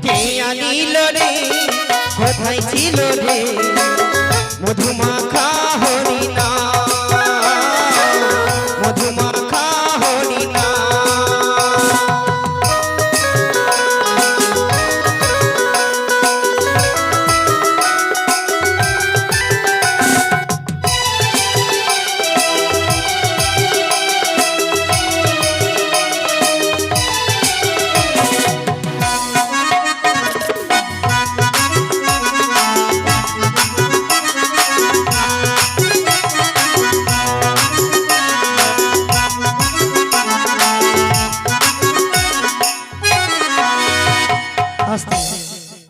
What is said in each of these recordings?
কে আনিল রে কোথায় ছিল রে মধুমাখা হরিণা মধুমাখা হরিণা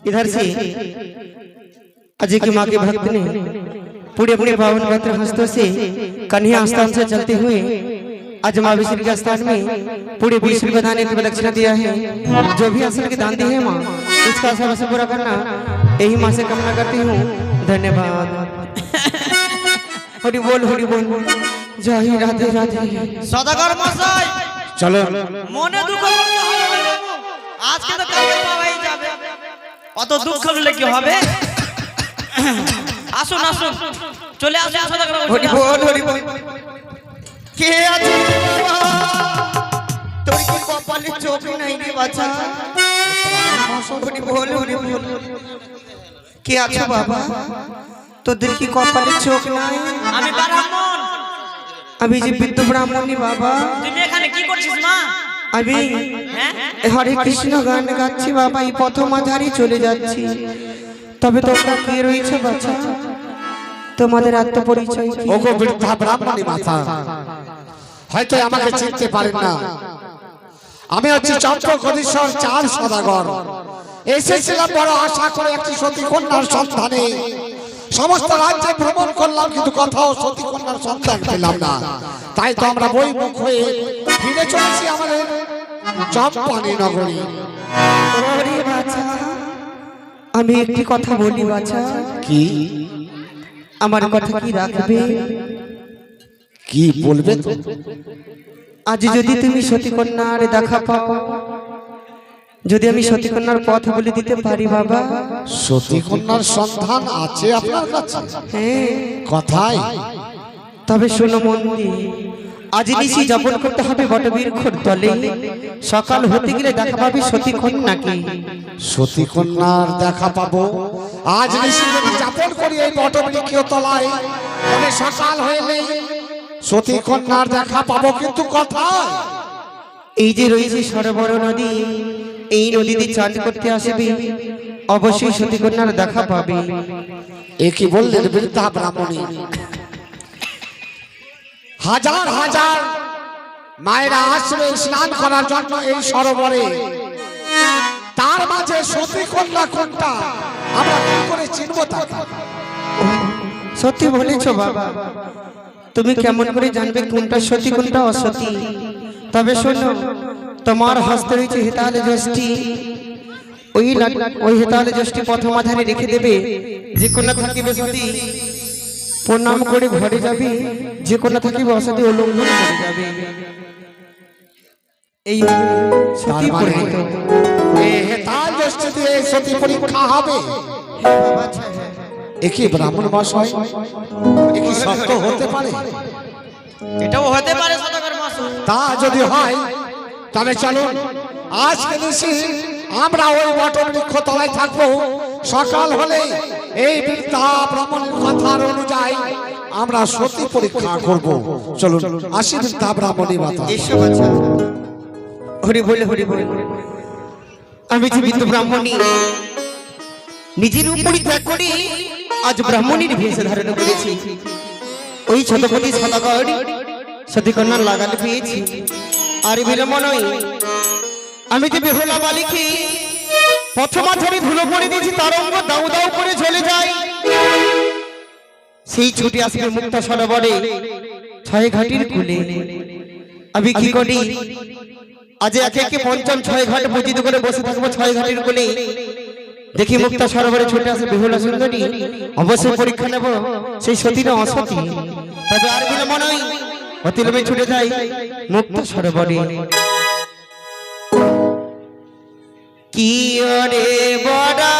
इधर से अजय की माँ के भक्त ने पूरे अपने पावन पवित्र हस्तों से कन्या स्थान से चलते हुए आज माँ विष्णु के स्थान में पूरे विश्व को दान की दक्षिणा दिया है। जो भी असल के दान दी है माँ उसका सब से पूरा करना यही माँ से कामना करती हूँ। धन्यवाद। हरि बोल जय राधे राधे। सदागर मशाई चलो মনে দুঃখ করতে হবে না বাবু, আজকে তো কালকে পাওয়াই যাবে, অত দুঃখ হলে কি হবে? আসুন আসুন চলে আসুন সদাগর বাবু। হরি বল কে আছে তোর কি কপালে চোখ নাই রে বাছা? হরি বল কে আছো বাবা তোদের কি কপালে চোখ নাই? আমি ব্রাহ্মণ। আমি যে বিদ্যু ব্রাহ্মণী বাবা। তুমি এখানে কি করছিস মা? আমি হরে কৃষ্ণ গান গাচ্ছি বাবা, এই পথ মাঝারি চলে যাচ্ছি। তবে তোমরা কে রয়েছে বাছা? তোমাদের আত্মপরিচয় কি? ওগো বৃদ্ধা ব্রাহ্মণী মাতা, হয়তো আমাকে চিনতে পারেন না। আমি হচ্ছি চন্দ্রকোদীশ্বর চার সদাগর। এসেছিলাম বড় আশা করে একটি সতী কন্যার সন্ধানে। সমস্ত রাজ্যে ভ্রমণ করলাম কিন্তু কোথাও সতী কন্যার সন্ধান পেলাম না। তাই তো আমরা বই মুখ হয়ে ফিরে চলেছি আমাদের চম্পানী নগরী। ওরে বাছা, আমি একটি কথা বলি বাছা। কি? আমার কথা কি রাখবে? কি বলবে? আজ যদি তুমি সতী কন্যার দেখা পাও, যদি আমি সতী কন্যার পথ বলে দিতে পারি বাবা। সতী কন্যার সন্ধান আছে আপনার কাছে? হ্যাঁ। কোথায়? তবে শোনো মন দিয়ে, আজ নিশি যাপন করতে হবে বটবৃক্ষর তলে। সকাল হতে গেলে দেখা পাবি সতী কন্যাকে। সতী কন্যার দেখা পাবো আজ নিশি যদি যাপন করি এই বটবৃক্ষের তলায়, তবে সকাল হইলে সতী কন্যার দেখা পাবো। কিন্তু কোথায়? এই যে রয়েছে সরোবর নদী, এই নদীতে চান করতে আসবে, অবশ্যই সতী কন্যার দেখা পাবে। এ কি বললেন বৃদ্ধা ব্রাহ্মণী? হাজার হাজার মায়েরা আসবে স্নান করার জন্য এই সরোবরে, তার মাঝে সতী কন্যা কোনটা আমরা কি করে চিনব? সত্যি বলেছো বাবা, তুমি কেমন করে জানবে কোনটা সতী কোনটা অসতী? তবে শোনো, তোমার হস্তে রয়েছে হেতালে যষ্টি। ওই হেতালে যষ্টি প্রথম আধারে রেখে দেবে। যে কন্যা থাকিবে সতী প্রণাম করে ঘরে যাবে, যে কন্যা থাকিবে অসতী উলঙ্ঘন করে যাবে। এই সতী পরিহিত এই হেতাল যষ্টি দিয়ে সতী পরীক্ষা হবে। এ কি ব্রাহ্মণ মশাই, এ কি সত্য হতে পারে? এটাও হতে পারে সদাগর মশাই। তা যদি হয় তবে চলুন আজকে নিশি আমরা ওই বটবৃক্ষ তলায় থাকবো। সকাল হলে এই বৃদ্ধা ব্রাহ্মণের কথার অনুযায়ী আমরা সতী পরীক্ষা করব। চলুন আসি বৃদ্ধা ব্রাহ্মণী মাতা। এসব আছে। হরি বলে আমি যে বিন্দু ব্রাহ্মণী, নিজের উপরই ত্যাগ করি আজ ব্রাহ্মণীর বেশ ধারণ করেছি। ওই ছতপতি সদাগর সতী কন্যার লাগালে পেয়েছি। আর বিলম্ব নয়, আমি যে বেহুলা বালিকে পথমাঝারি ধুলো পড়ে দিয়েছি, তার অঙ্গ দাউ দাউ করে ঝলে যায়। সেই ছুটে আসবে মুক্তা সরোবরে ছয় ঘাটির কুলে। আমি কি করি, আজ একে একে পঞ্চম ছয় ঘাট পূজিত করে বসে থাকবো ছয় ঘাটির কোলে। দেখি মুক্তা সরোবরে ছুটে আসে বেহুলা সুন্দরী, অবশ্যই পরীক্ষা নেব সেই সতী না অসতী। তবে আর বিলম্ব নয়, অতিলম্বে ছুটে যাই মুক্তা সরোবরে। কি ওরে বড়া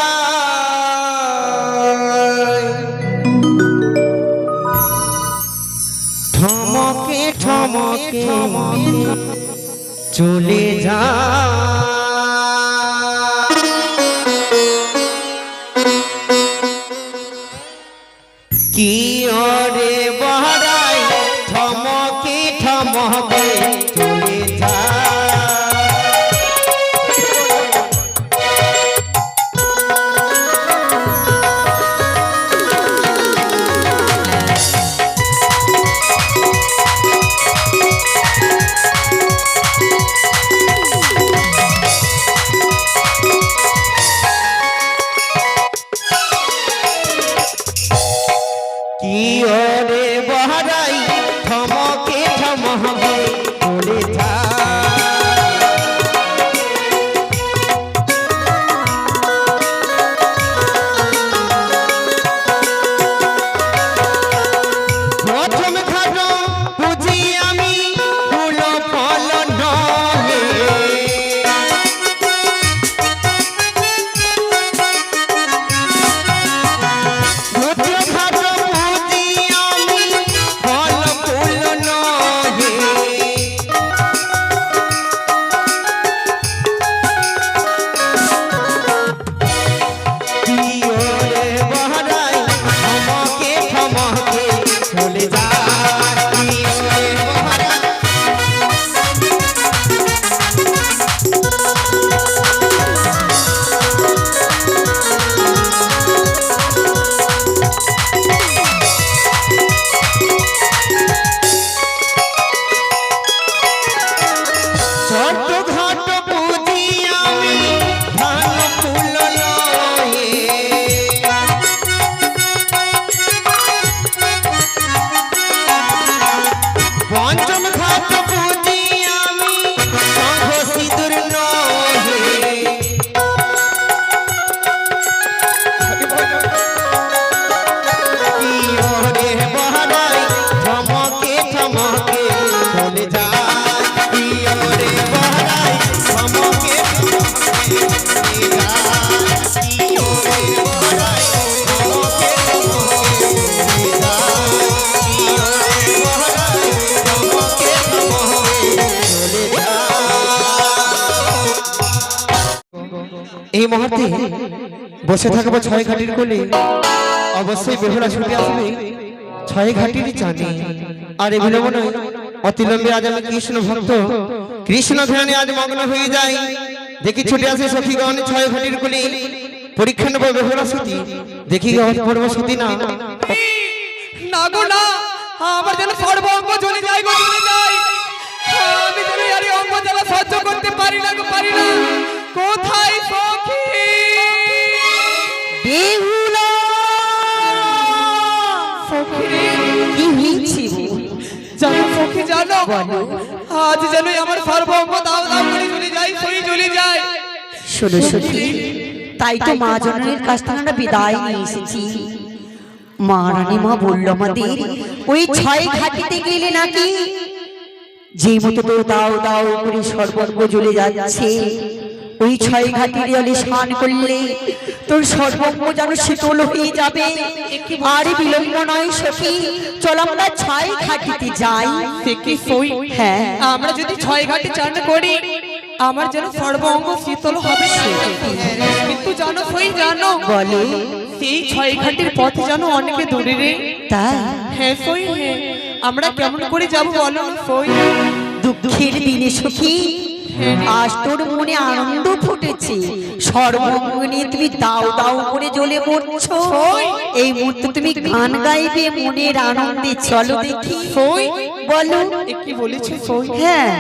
ঠমকে ঠমকে চলে যা কি ওরে বড়াই ঠমকে ঠমকে চলে যা কি ওরে বহরাই ঠমকে ঠমকে চলে যা প্রথম খাটো বুঝি আমি ফুল ফল নহে প্রথম খাটো বুঝি আমি ফল ফুল নহে কি ওরে বহরাই ঠমকে ঠমকে চলে যা কি ওরে বহরাই ছোট ঘাট বুঝি আমি ধান ফুল লয়ে পঞ্চম ঘাট বুঝি আমি শঙ্খ সিঁদুর নহে কি ওরে বহরাই ঠমকে ঠমকে চলে যা কি ওরে বহরাই ঠমকে ঠমকে চলে যা কি ওরে বহরাই ঠমকে ঠমকে চলে যা কি ওরে বহরাই ঠমকে ঠমকে চলে যা এই মুহূর্তে বসে থাকবো ছয় ঘাটির কোলে অবশ্যই বেহুলা ছুটে আসবে ছয় ঘাটির জানি আর এগুলো মনে হয় অতিলম্বে আজ আমি কৃষ্ণ ভক্ত কৃষ্ণ ধ্যানে আজ মগ্ন হয়ে যাই দেখি ছুটে আসে সখীগণ ছয় ঘাটির কোলে পরীক্ষা নেবো বেহুলা সতী দেখি পড়বো সতী না না গো না আমার যেন সর্ব অঙ্গ জ্বলে যায় গো জ্বলে যায় আমি যেন আর এই অঙ্গ জ্বালা সহ্য করতে পারি না গো পারি না কোথায় সখী বেহুলা সখী কি হয়েছে জানো সখী জানো আজ যেন আমার সর্ব অঙ্গ দাও দাও করে জ্বলে যায় সই জ্বলে যায় শোনো সখী, তাই তো মা জননীর কাছ থেকে আমরা বিদায় নিয়ে এসেছি। মা রানীমা বললো আমাদের ওই ছয় ঘাটিতে গেলে নাকি যে মতো তো দাও দাও করে সর্বঙ্গ জ্বলে যাচ্ছে, ওই ছয় ঘাটির জলে স্নান করলে তোর সর্বঙ্গ যেন শীতল হয়ে যাবে। আর বিলম্ব নয় সখী, চল আমরা ছয় ঘাটিতে যাই। কি সই হ্যাঁ, আমরা যদি ছয় ঘাটে চান করি আমার যেন সর্ব অঙ্গ শীতল হবে কিন্তু জানো সই জানো বলে সেই ছয় ঘাটের পথ জানো অনেকে দূরে রে তাই হ্যাঁ সই হ্যাঁ আমরা কেমন করে যাবো বলো সই দুঃখের দিনে সখী আজ তোর মনে আনন্দ ফুটেছে, সর্বঙ্গ নিয়ে তুমি দাও দাও করে জ্বলে মরছো। এই মুহূর্তে তুমি গান গাইবে মনের আনন্দে, চলো দেখি। সই বলো কি বলেছো সই হ্যাঁ,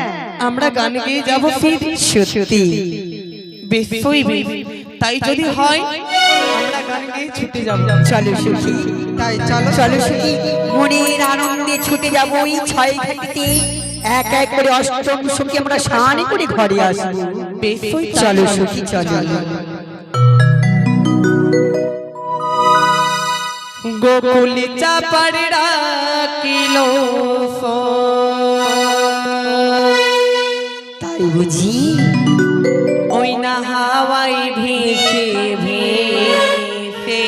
আমরা গান গেয়ে যাবো ফির সত্যি বেশ সই বেশ তাই যদি হয় আমরা গান গেয়ে ছুটে যাবো চলো সখী, তাই চলো চলো সখী, মনের আনন্দে ছুটে যাবো ওই ছয় ঘাটিতে। এক এক করে অষ্টম সখী আমরা স্নান করে ঘরে আসবো। বেশ সই চলো সখী চলো। গোকুলে চাপার ডাকিলো তাই বুঝি ওই ওই না হাওয়াই ভেসে ভেসে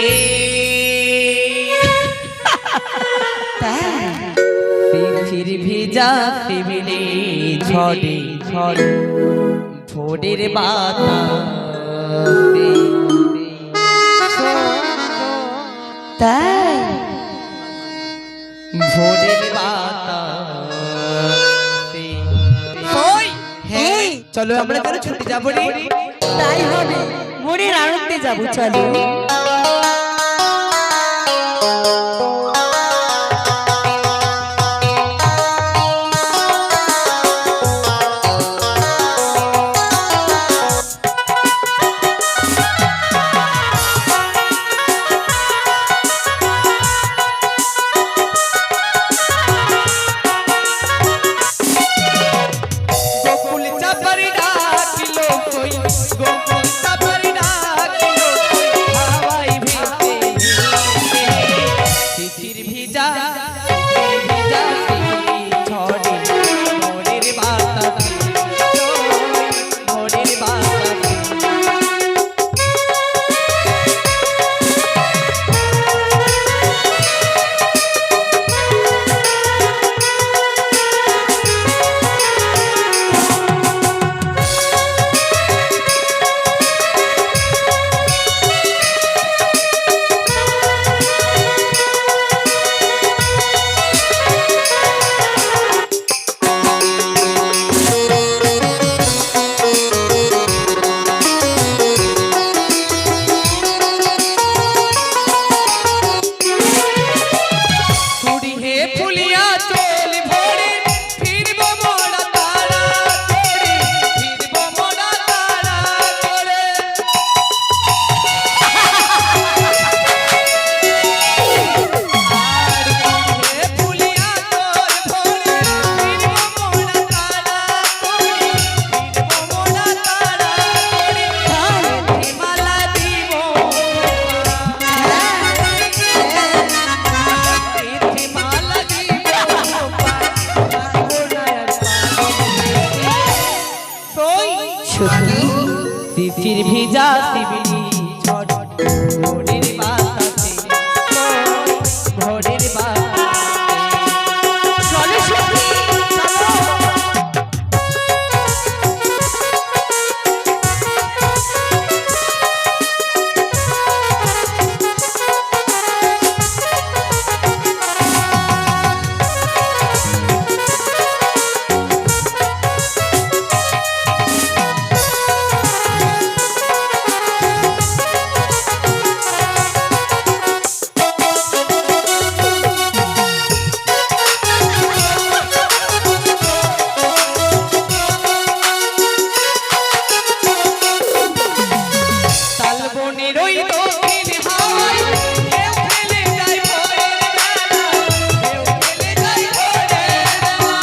শিশির ভিজা শিবিরে ঝড়ে ঝড়ে ভোরের বাতাসে তাই ভোরের বাতাসে ওই হ্যাঁ চলো আমরা চলো ছুটে যাবো রে তাই হবে, মনের আনন্দে যাবো, চলো। গোকুল চাপারি ডাকিলো কই গোকুল চাপারি ডাকিলো কই হাওয়াই ভেসে ভেসে শিশির ভিজা ঝড়ে ভোরের বাতাসে ভোরের বাতাসে ফুড়ি হে ফুলিয়া চল ভোরে ফিরবো মোরা তারা করে ফিরবো মোরা তারা করে আর ফুড়ি হে ফুলিয়া চল ভোরে ফিরবো মোরা তারা করে ফিরবো মোরা তারা করে মালা দিব সত্যি শিশির ভিজা শিবিরি ঝড় ভোরের বাতাসে ভোরের বাতাসে চলো সত্যি, চলো। তালবনের ওই দক্ষিণ হাওয়ায় ঢেউ খেলে যায় ভোরের বেলা ঢেউ খেলে যায় ভোরের বেলা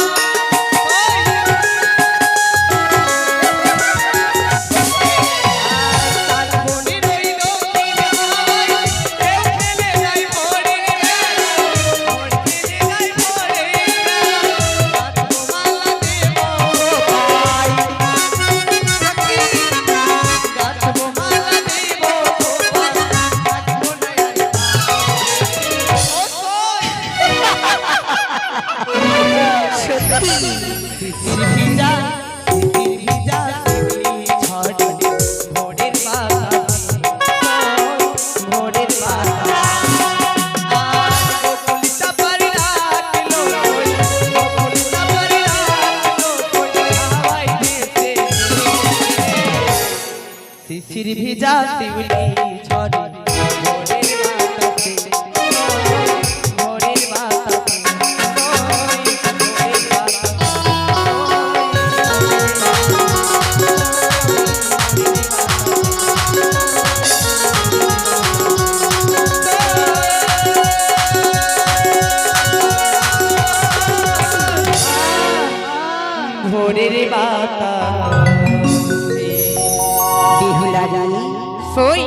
তালবনের ওই দক্ষিণ হাওয়ায় ঢেউ খেলে যায় ভোরের বেলা ভোর খেলে যায় ভোরের বেলা গাছমালা দেব পাই গাছমালা দেব শিশির ভিজা ঝড় ভোরের বাতাসে ভোরের বাতাসে গোকুল চাপারি ডাকিলো কই গোকুল চাপারি ডাকিলো কই হাওয়াই ভেসে শিশির ভিজা শিউলি ঝড়ে ভোরের বাতাসে ভোরের বাতাসে ভোরের বাতাসে ভোরের বাতাসে বেহুলা রানী, সই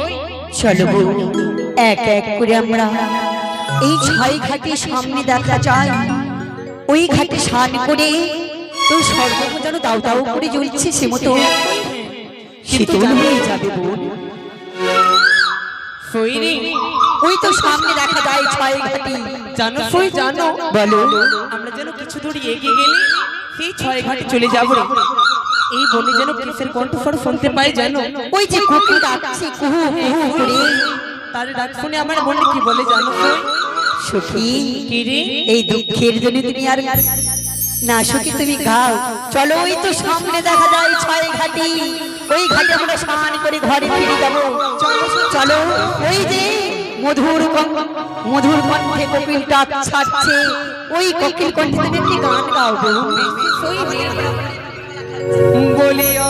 চলো বউ, এক এক করে আমরা এই ছয় ঘাটের সামনে দেখা যায়। ওই ঘাটে স্নান করে তোর সর্বম যেন দাও দাও করে জ্বলছে সে মতো শীতল হয়ে যাবে বোন। সইরি ওই তো সামনে দেখা যায় ছয় ঘাটি। জানো সই জানো, বলো। আমরা যেন কিছু দূর এগিয়ে গেলে সেই ছয় ঘাটে চলে যাবো রে। এই বনে যেন কিসের কণ্ঠস্বর শুনতে পাই জানো? ওই যে কোকিল ডাকছে কুহু কুহু করে। তার ডাক শুনে আমার মনে কি বলে জানো সই? সখী কি রে? এই দুঃখের জন্য তুমি আর না সখী তুমি গাও। চলো ওই তো সামনে দেখা যায় ছয় ঘাটি। ওই ঘাটে আমরা স্নান করে ঘরে ফিরে যাবো। চলো ওই যে মধুর কণ্ঠে কোকিল ডাক ছাড়ছে। ওই কোকিল কণ্ঠে তুমি একটি গান গাও বোন। বলিয়া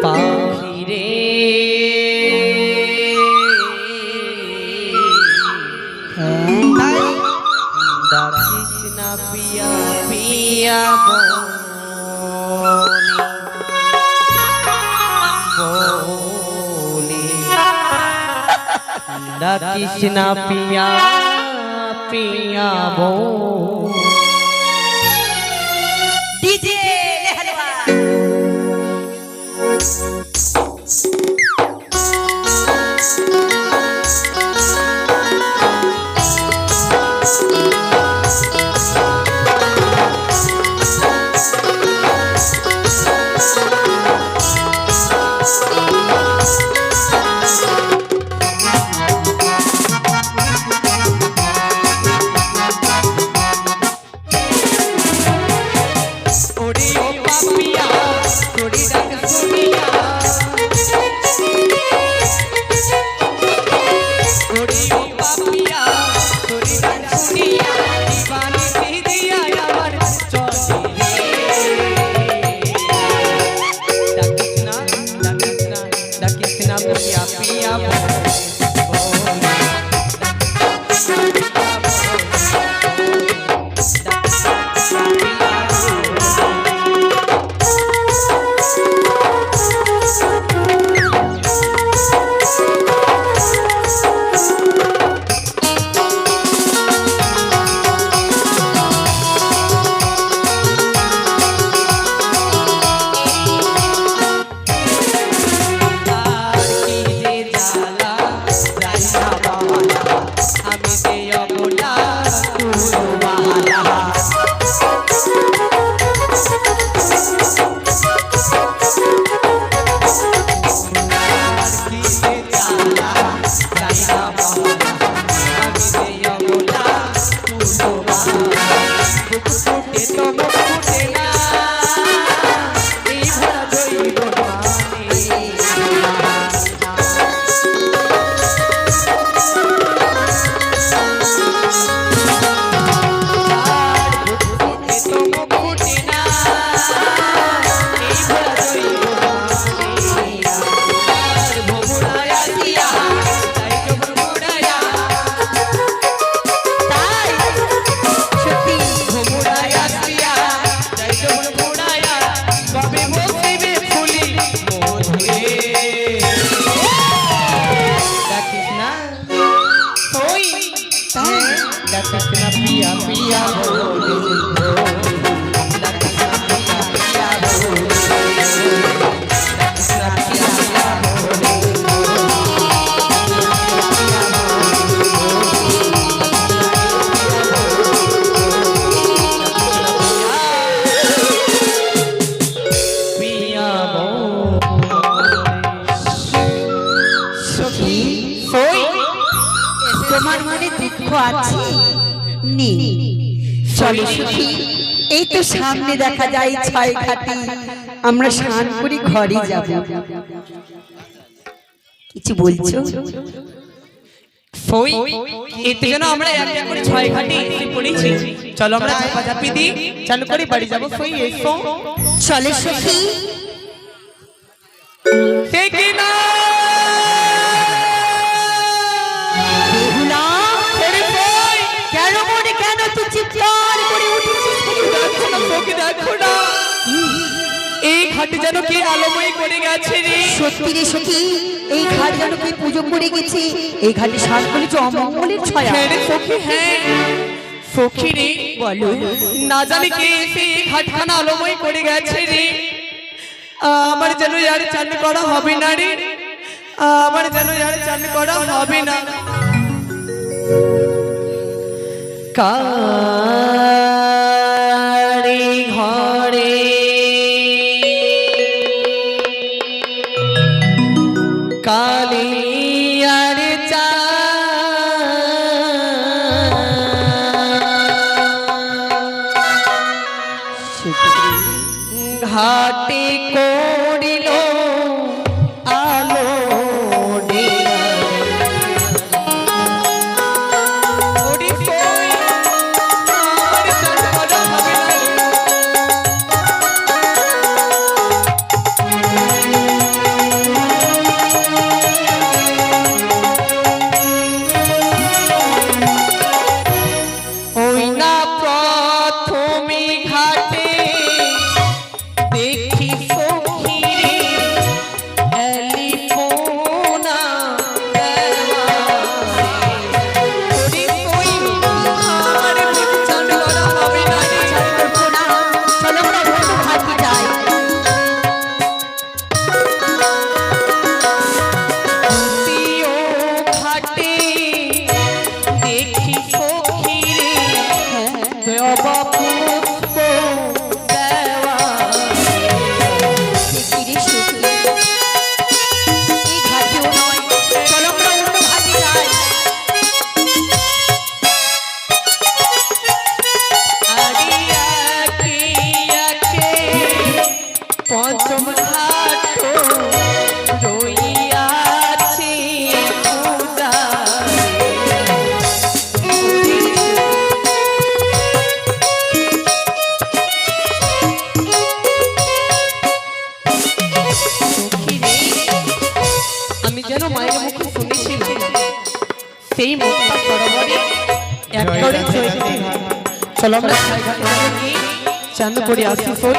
পাখিরে ডাকিস না পিয়া পিয়া ডাকিস না পিয়া পিয়া বো। ডিজে লেহলবা তোমার মনে দুঃখ আছে নি? চলো সুখী, এই তো সামনে দেখা যায় ছয় ঘাটি। আমরা স্নান করে ঘরে যাব। কিছু বলছো? সই এতে যেন আমরা এক এক করে ছয় ঘাটে এসে পড়েছি। চলো আমরা ঝাপাঝাপি দিই, চালু করে বাড়ি যাবো। সই এসো। চলে সুখী। না কেন মনে কেন তুই চিৎকার করে উঠেছিস? দেখো না এই ঘাটে যেন কি আলোময় করে গেছে রে। সত্যি রে সখী, এই ঘাট যেন কি পুজো করে গেছে। এই ঘাটে সাত বলে যে অমঙ্গলের ছয়া। হ্যাঁ রে সখী, হ্যাঁ সখী রে, বলো না জানি কে এসে এই ঘাটখানা আলোময় করে গেছে রে। আমার যেন আর চান করা হবে না রে, আমার যেন আর চান করা হবে না। কারি ঘরে কালিয়ার চা ঘাটে করিল আলো ডিয়া। ওরে কই আমার চান করা হবে না। ওই না প্রথমে ঘাটে দেখি সখী রে এলিপোনা দেওয়ারে। ওরে কই আমার চান করা হবে না রে। করবো না, চলো আমরা অন্য ঘাটে যাই। দ্বিতীয় ঘাটে দেখি সখী রে দেওয়া পুষ্প দেওয়ারে। সত্যি রে সখী, এই ঘাটেও নয়, চলো আমরা অন্য ঘাটে যাই। আরে একে একে পঞ্চম ঘাট রইয়াছে পূজারে। সখী রে, আমি যেন মায়ের মুখে শুনেছিলাম সেই মুখটা সরোবরে একবারে চৈতে। চলো আমরা চান করে আসি সই।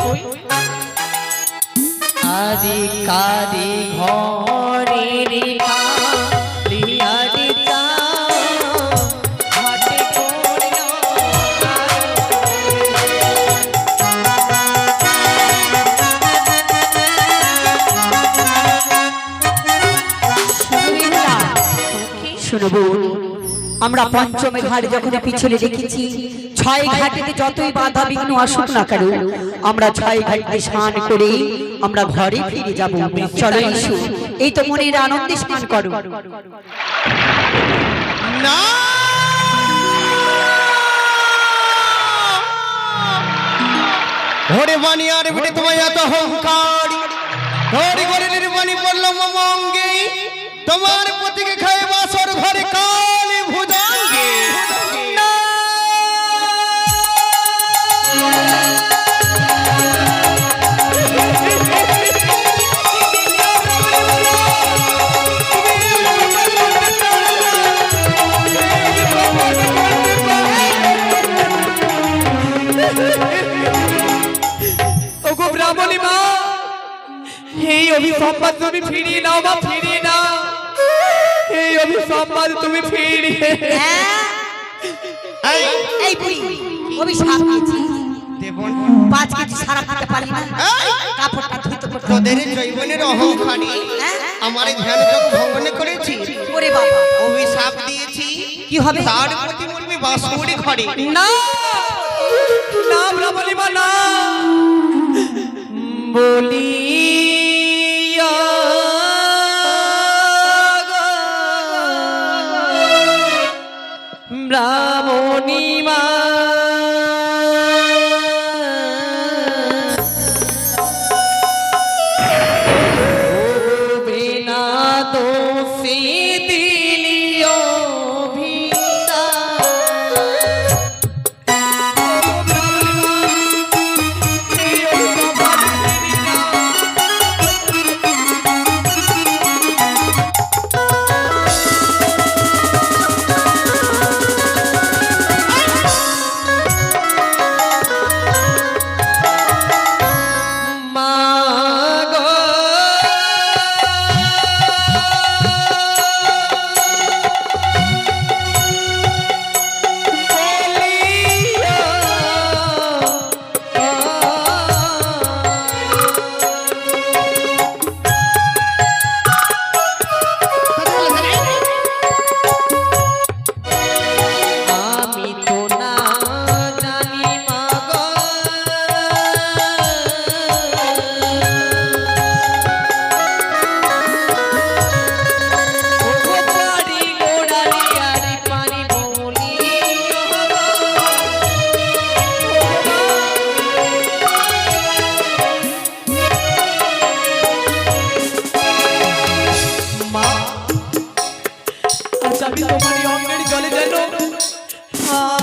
আরে কারে ঘরে রে কালিয়ারে চা ঘাটে করিল শোনো বোন, আমরা পঞ্চমে ঘাট যখন পিছনে রেখেছি, ছয় ঘাটেতে যতই বাধা বিঘ্ন আসুক না কেন, আমরা ছয় ঘাটে স্নান করে আমরা ঘরে ফিরে যাব। চলো এসো, এই তো মনের আনন্দে স্নান করো। না ওরে বানি আর বেটে তোমায় এত অহংকার ধরে করে নির্বাণী বলল মমঙ্গে তোমার পতিকে খায় বাসর ঘরে কালে ভুজঙ্গে ওগো ব্রাহ্মণী মা, এই অভিসম্পাদ তুমি ফিরিয়ে নাও মা, ফিরিয়ে নাও এই অভিসম্পাদ তুমি ফিরিয়ে। এই বুড়ি অভিশাপ দিয়েছি, 5 কেজি সারা খেতে পারি না, কাপড়টা ধুতে করতে। তোদের জৈবনের অহংকারী আমার ধ্যান যোগ ভঙ্গন করেছি। ওরে বাবা, অভিশাপ দিয়েছি কি হবে? তার প্রতি মরবি বাসুরি ঘরে। না না ব্রাহ্মণী মা, না বলিয়া ব্রাহ্মণী মা বিনা দোষী দিলিও ভিতা।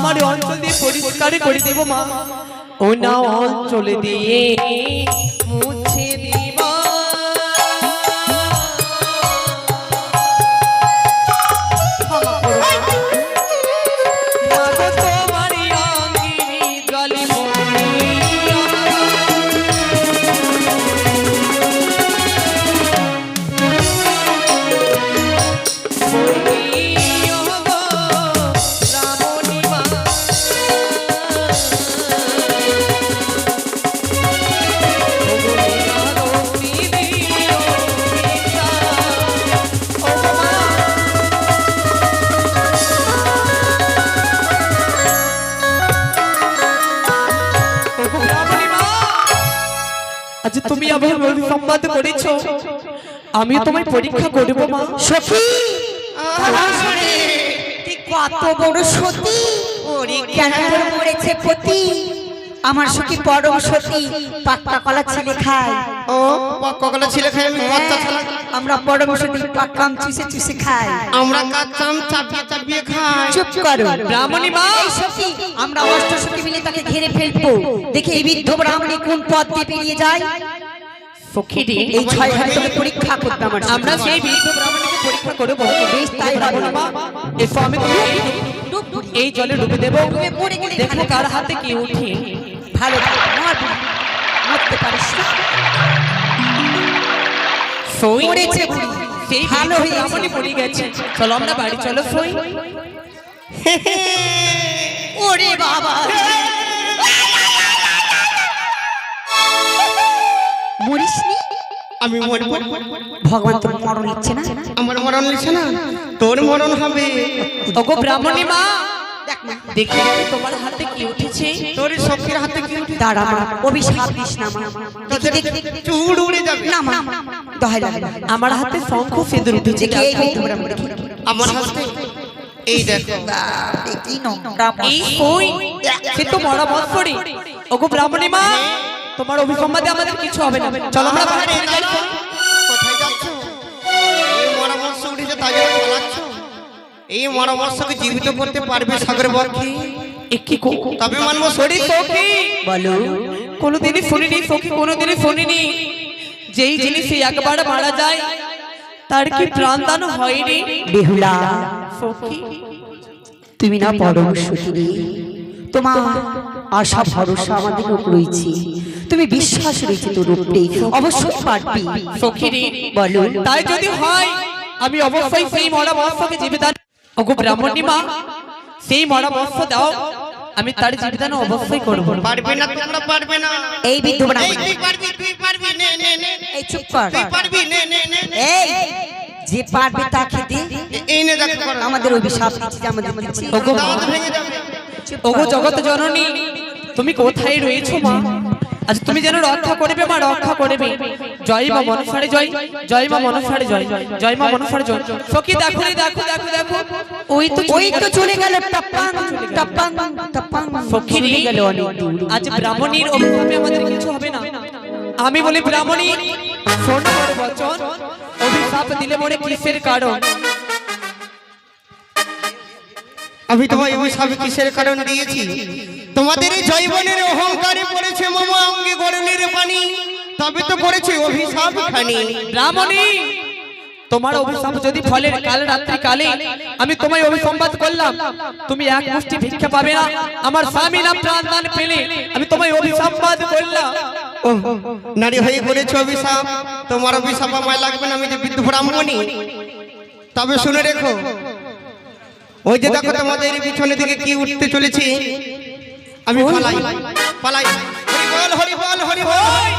আমার অঞ্চল দিয়ে পরিষ্কার করে দেব মা ও না অঞ্চল দিয়ে মুছে দিব আজ তুমি আমার অভিসম্পাদ করেছো আমি তোমায় পরীক্ষা করব মা সখী তুই কত বড় সতী কেন তোর মরেছে পতি আমার সখী পরম সতী পাক্কা কলা ছেলে খায় ও ককলা ছিলে খাই আমি বাচ্চা ছিলাম আমরা পরম সতী পাক্কাম চুষে চুষে খাই আমরা কাঁচাম চাপিয়ে চাপিয়ে খাই চুপ করো ব্রাহ্মণী মা এই সখী আমরা অষ্ট সখী মিলে তাকে ঘিরে ফেলবো দেখে এই বৃদ্ধ ব্রাহ্মণী কোন পথ দিয়ে পেরিয়ে যায় সখীরে এই ছয় ঘাট তোকে পরীক্ষা করতে আমার আমরা সেই বৃদ্ধ ব্রাহ্মণীকে পরীক্ষা করব বেশ তাই ব্রাহ্মণী মা এসো আমি তুমি এই জলে ডুবে দেব ডুবে পড়ে গেলে দেখো কার হাতে কি উঠে ভালো মরতে পারিস না সই পড়েছে বুড়ি সেই ভালো বৃদ্ধ হয়েছে। ব্রাহ্মণী পড়ে গেছে চলো আমরা বাড়ি চলো সই ওরে বাবা মরিসনি আমি মরব ভগবান তোর মরণ নিচ্ছে না আমার মরণ লিখছে না তোর মরণ হবে ওগো ব্রাহ্মণী মা দেখ না দেখি তোমার হাতে কি উঠেছে তোর সখীর হাতে কি উঠে দাঁড়া মা অভিশাপ দিস না মা দেখি দেখি চুড় উড়ে যাবে না মা দহাই লাগে আমার হাতে শঙ্খ সিঁদুর উঠেছে দেখি এই বৃদ্ধ ব্রাহ্মণ দেখি আমার হাতে এই দেখো দেখি নোংরা এই কই সে তো মরা বৎসরি ওগো ব্রাহ্মণী মা তোমার অভিসম্বাদে আমাদের কিছু হবে না চলো আমরা বাড়ি চলে যাই কোথায় যাচ্ছ এই মরামর্শ উঠেছে তাই জন্য চালাচ্ছ এই মরামর্শকে জীবিত করতে পারবে সাগর বর্ষী একই কো তবে মানব সরি সখী বলো কোনোদিনই শুনিনি সখী কোনোদিনই শুনিনি যেই জিনিস একবার মারা যায় তার কি প্রাণদান হয়নি বেহুলা সখী তুমি না পরম সুখী তোমার আশা ভরসা আমাদের উপর রয়েছে তুমি বিশ্বাস রয়েছে তোর উপরে অবশ্যই পারবি সখী রে বলো তাই যদি হয় আমি অবশ্যই সেই মরা মৎস্যকে জীবিদান ওগো ব্রাহ্মণী মা সেই মরা মৎস্য দাও আমি তার জীবিদান অবশ্যই করব পারবে না তোমরা পারবে না এই বৃদ্ধ এই ব্রাহ্মণ তুই পারবি নে নে নে এই চুপ কর তুই পারবি নে নে নে নে। এই যে পারবে তাকে দে এই নে দেখো করো আমাদের অভিশাপ দিচ্ছে যে আমাদের দিচ্ছে ওগো দাঁত ভেঙে যাবে ওগো জগৎ জননী তুমি কোথায় রয়েছো মা আজ তুমি যেন রক্ষা করবে মা রক্ষা করবে জয় মা মনসারে জয় জয় মা মনসারে জয় জয় মা মনসারে জয় সখী দেখো রে দেখো দেখো দেখো ওই তো চলে গেল টাপাং টাপাং টাপাং সখী রে চলে গেল অনেক দূর আজ ব্রাহ্মণীর অভিশাপে আমাদের কিছু হবে না আমি বলি ব্রাহ্মণী শোন মোর বচন অভিশাপ দিলে মোরে কিসের কারণ আমি তোমায় অভিশাপ কিসের কারণ দিয়েছি তোমাদের এই জৈবনের অহংকারে পড়েছে মম অঙ্গে গরলের পানি তবে তো পড়েছে অভিশাপ খানি ব্রাহ্মণী তোমার অভিশাপ যদি ফলের কাল রাত্রি কালে আমি তোমায় অভিসম্বাদ করলাম তুমি এক মুষ্টি ভিক্ষা পাবে না আমার স্বামী না প্রাণদান পেলে আমি তোমায় অভিসম্বাদ করলাম ও নারী হয়ে করেছে অভিশাপ তোমার অভিশাপ আমায় লাগবে না আমি যে বৃদ্ধ ব্রাহ্মণী তবে শুনে রেখো ওই যে দেখো তোমাদের পিছনের দিকে কি উঠতে চলেছে আমি পালাই পালাই হরি বল হরি বল হরি বল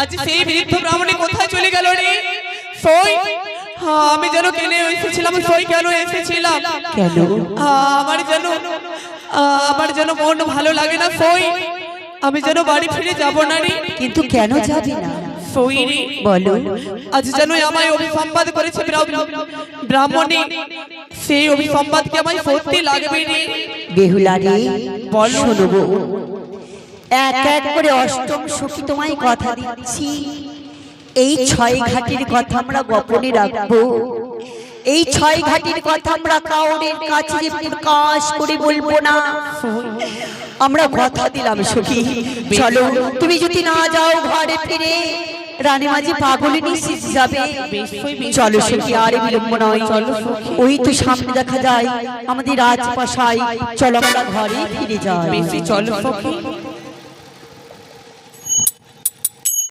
আজ সেই বৃদ্ধ ব্রাহ্মণী কোথায় চলে গেল রে সই হ্যাঁ আমি যেন কেন এসেছিলাম সই কেন এসেছিলাম কেন আমার যেন মন ভালো লাগে না সই আমি যেন বাড়ি ফিরে যাব না রে কিন্তু কেন যাবি না সই রে বলো আজ যেন আমায় অভিসম্বাদ করেছে ব্রাহ্মণী সেই অভিসম্বাদকে আমায় সত্যি লাগবে রে বেহুলা রে বলো। শোনবো এক এক করে অষ্টম সখী তোমায় কথা দিচ্ছি এই ছয় ঘাটের কথা আমরা গোপনে রাখবো এই 6 ঘাটির কথা আমরা কাউরের কাছে যে প্রকাশ করে বলবো না। আমরা কথা দিলাম সখী, চলো তুমি যদি না যাও ঘরে ফিরে রানী মাঝি পাগলিনী শিশে যাবে। চলো সখী, আর বিলম্ব নয়, ওই তো সামনে দেখা যায় আমাদের রাজপ্রাসাদ। চলো আমরা ঘরে ফিরে যাই। বেশি চলো সখী।